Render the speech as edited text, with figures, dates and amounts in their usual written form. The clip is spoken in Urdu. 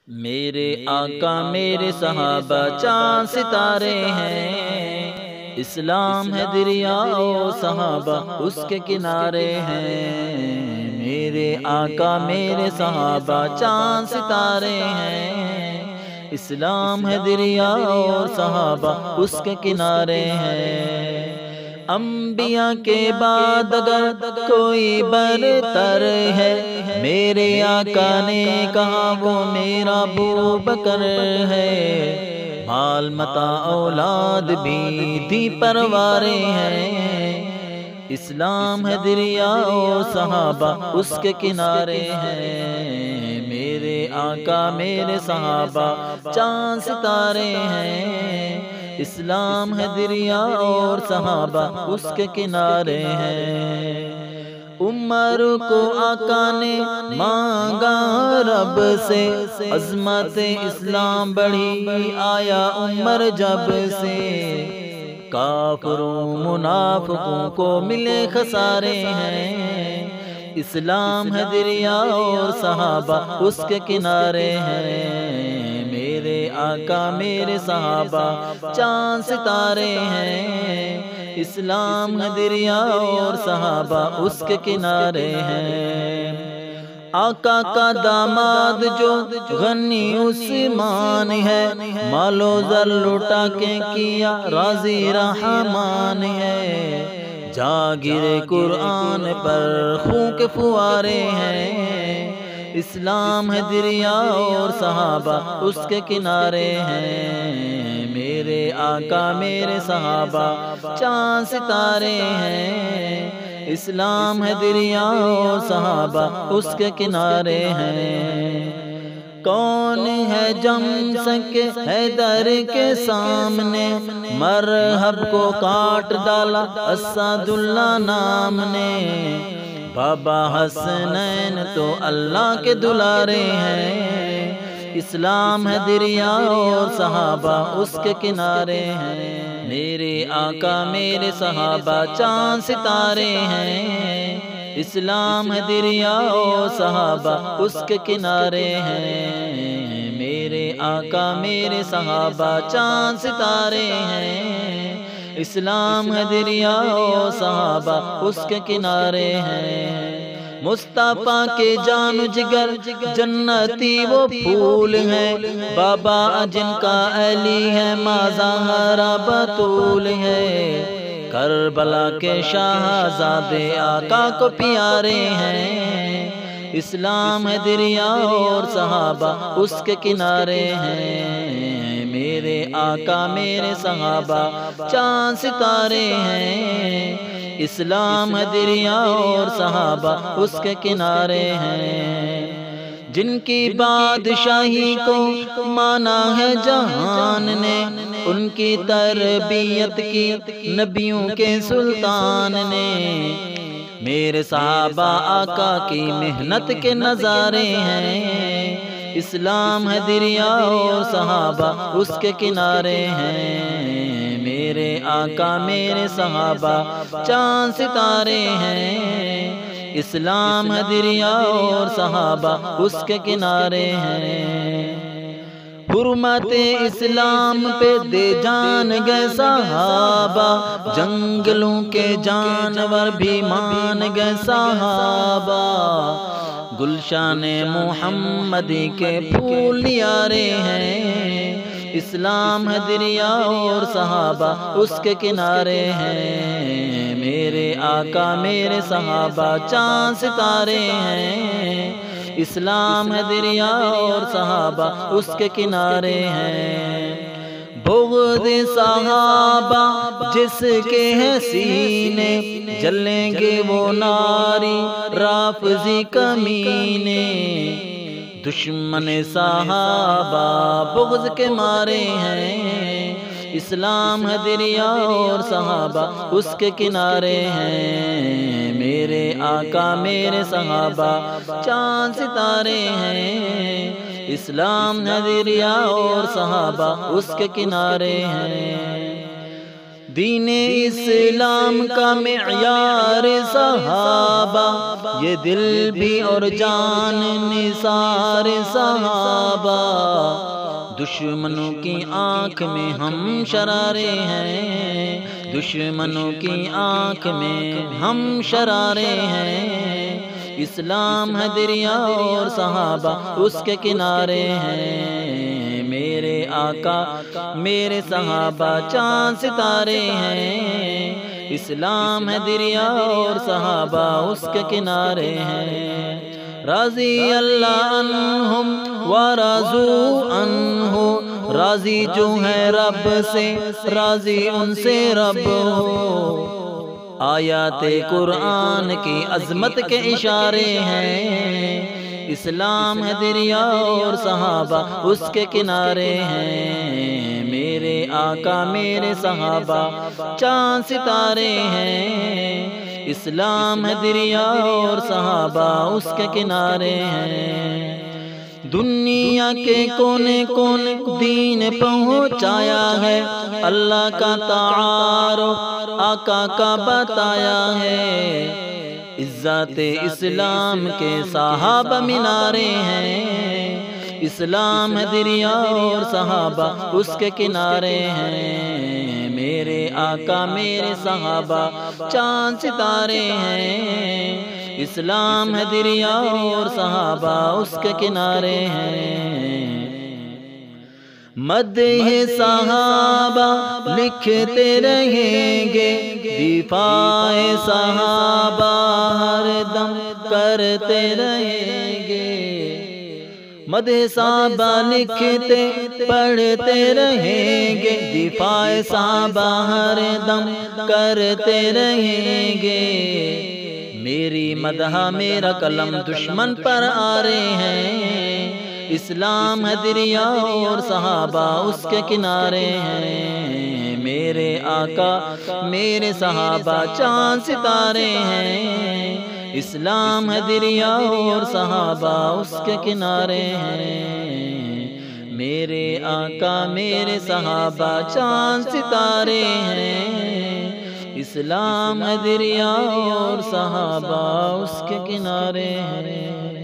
میرے آقا میرے صحابہ چاند ستارے ہیں، اسلام ہے دریا و صحابہ اس کے کنارے ہیں۔ میرے آقا میرے صحابہ چاند ستارے ہیں، اسلام ہے دریا و صحابہ اس کے کنارے ہیں۔ انبیاء کے بعد اگر کوئی برتر ہے، میرے آقا نے کہا وہ میرا ابو بکر ہے۔ مال متاع اولاد بھی دی پروارے ہیں، اسلام ہے دریا و صحابہ اس کے کنارے ہیں۔ میرے آقا میرے صحابہ چاند ستارے ہیں، اسلام ہے دریا اور صحابہ اس کے کنارے ہیں۔ عمر کو آقا نے مانگا رب سے، عظمت اسلام بڑھی آیا عمر جب سے۔ کافروں منافقوں کو ملے خسارے ہیں، اسلام ہے دریا اور صحابہ اس کے کنارے ہیں۔ میرے آقا میرے صحابہ چاند ستارے ہیں، اسلام ہے دریا اور صحابہ اس کے کنارے ہیں۔ آقا کا داماد جو غنی عثمان ہے، مال و زر لٹا کے کیا راضی رحمان ہے۔ جاگیر قرآن پر خون کے فوارے ہیں، اسلام ہے دریا اور صحابہ اس کے کنارے ہیں۔ میرے آقا میرے صحابہ چاند ستارے ہیں، اسلام ہے دریا اور صحابہ اس کے کنارے ہیں۔ کون ہے جم سکے حیدر کے سامنے، مرحب کو کاٹ ڈالا اسد اللہ نام نے۔ بابا حسنین تو اللہ کے دلارے ہیں، اسلام ہے دریا اور صحابہ اس کے کنارے ہیں۔ میرے آقا میرے صحابہ چاند ستارے ہیں، اسلام ہے دریا اور صحابہ اس کے کنارے ہیں۔ میرے آقا میرے صحابہ چاند ستارے ہیں، اسلام ہے دریا و صحابہ اس کے کنارے ہیں۔ مصطفیٰ کے جان جگر جنتی وہ پھول ہیں، بابا جن کا علی ہے ماں زہرا بطول ہے۔ کربلا کے شاہزادے آقا کو پیارے ہیں، اسلام ہے دریا اور صحابہ اس کے کنارے ہیں۔ میرے آقا میرے صحابہ چاند ستارے ہیں، اسلام ہے دریا اور صحابہ اس کے کنارے ہیں۔ جن کی بادشاہی کو مانا ہے جہان نے، ان کی تربیت کی نبیوں کے سلطان نے۔ میرے صحابہ آقا کی محنت کے نظارے ہیں، اسلام ہے دریا اور صحابہ اس کے کنارے ہیں۔ میرے آقا میرے صحابہ چاند ستارے ہیں، اسلام ہے دریا اور صحابہ اس کے کنارے ہیں۔ حرمت اسلام پہ دے جان گئے صحابہ، جنگلوں کے جانور بھی مان گئے صحابہ۔ گلشان محمدی کے پھول نیارے ہیں، اسلام ہے دریا اور صحابہ اس کے کنارے ہیں۔ میرے آقا میرے صحابہ چاند ستارے ہیں، اسلام ہے دریا اور صحابہ اس کے کنارے ہیں۔ بغض صحابہ جس کے ہیں سینے، جلیں گے وہ ناری رافضی کمینے۔ دشمن صحابہ بغض کے مارے ہیں، اسلام ہے دریا اور صحابہ اس کے کنارے ہیں۔ میرے آقا میرے صحابہ چاند ستارے ہیں، اسلام ہے دریا اور صحابہ اس کے کنارے ہیں۔ دین اسلام کا معیار صحابہ، یہ دل بھی اور جان نثار صحابہ، دشمنوں کی آنکھ میں ہم شرارے ہیں، دشمنوں کی آنکھ میں ہم شرارے ہیں، اسلام ہے دریا اور صحابہ اس کے کنارے ہیں، میرے آقا میرے صحابہ چاند ستارے ہیں، اسلام ہے دریا اور صحابہ اس کے کنارے ہیں، راضی اللہ عنہم ورضوا عنہ، راضی جو ہے رب سے راضی ان سے رب ہو، آیات قرآن کی عظمت کے اشارے ہیں، اسلام ہے دریا اور صحابہ اس کے کنارے ہیں، میرے آقا میرے صحابہ چاند ستارے ہیں، اسلام ہے دریا اور صحابہ اس کے کنارے ہیں، دنیا کے کونے کونے دین پہنچایا ہے، اللہ کا تعارف آقا کا بتایا ہے، عزت اسلام کے صحابہ مینارے ہیں، اسلام ہے دریا اور صحابہ اس کے کنارے ہیں، میرے آقا میرے صحابہ چاند ستارے ہیں، اسلام ہے دریا اور صحابہ اس کے کنارے ہیں، مدح صحابہ لکھتے رہیں گے، دفاع صحابہ ہر دم کرتے رہیں گے، مدح صحابہ لکھتے پڑھتے رہیں گے، دفاع صحابہ ہر دم کرتے رہیں گے، میری مدح میرا قلم دشمن پر آ رہے ہیں، اسلام ہے دریا اور صحابہ اس کے کنارے ہیں، میرے آقا میرے صحابہ چاند ستارے ہیں، اسلام ہے دریا اور صحابہ اس کے کنارے ہیں، میرے آقا میرے صحابہ چاند ستارے ہیں، اسلام ہے دریا اور صحابہ اس کے کنارے ہیں۔